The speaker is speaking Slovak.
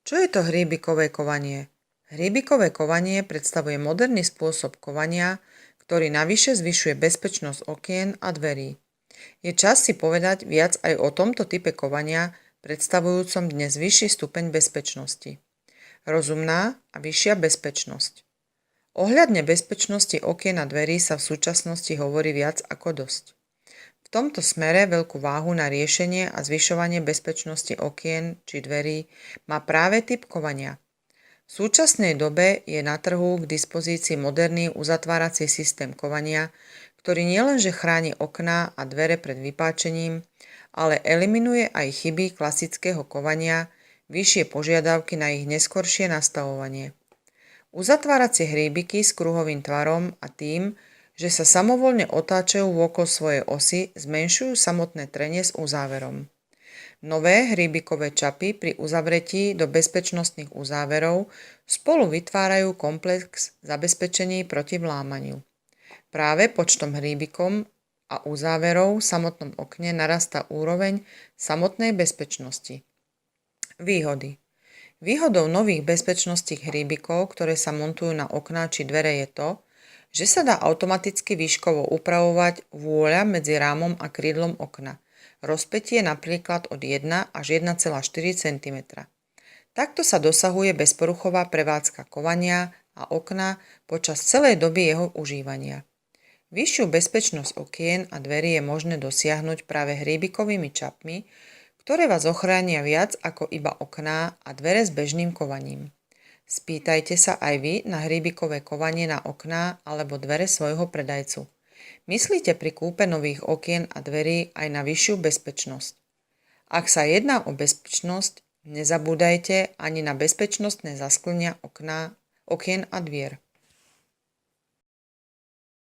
Čo je to hríbikové kovanie? Hríbikové kovanie predstavuje moderný spôsob kovania, ktorý navyše zvyšuje bezpečnosť okien a dverí. Je čas si povedať viac aj o tomto type kovania, predstavujúcom dnes vyšší stupeň bezpečnosti. Rozumná a vyššia bezpečnosť. Ohľadne bezpečnosti okien a dverí sa v súčasnosti hovorí viac ako dosť. V tomto smere veľkú váhu na riešenie a zvyšovanie bezpečnosti okien či dverí má práve typ kovania. V súčasnej dobe je na trhu k dispozícii moderný uzatvárací systém kovania, ktorý nielenže chráni okná a dvere pred vypáčením, ale eliminuje aj chyby klasického kovania, vyššie požiadavky na ich neskoršie nastavovanie. Uzatváracie hríbiky s kruhovým tvarom a tým, že sa samovoľne otáčajú vôkol svojej osy, zmenšujú samotné trenie s uzáverom. Nové hríbikové čapy pri uzavretí do bezpečnostných uzáverov spolu vytvárajú komplex zabezpečení proti vlámaniu. Práve počtom hríbikom a uzáverov v samotnom okne narastá úroveň samotnej bezpečnosti. Výhody. Výhodou nových bezpečnostných hríbikov, ktoré sa montujú na okná či dvere, je to, že sa dá automaticky výškovo upravovať vôľa medzi rámom a krídlom okna. Rozpätie napríklad od 1 až 1,4 cm. Takto sa dosahuje bezporuchová prevádzka kovania a okna počas celej doby jeho užívania. Vyššiu bezpečnosť okien a dverí je možné dosiahnuť práve hríbikovými čapmi, ktoré vás ochránia viac ako iba okná a dvere s bežným kovaním. Spýtajte sa aj vy na hríbikové kovanie na okná alebo dvere svojho predajcu. Myslíte pri kúpe nových okien a dverí aj na vyššiu bezpečnosť. Ak sa jedná o bezpečnosť, nezabúdajte ani na bezpečnostné zasklenia okien a dvier.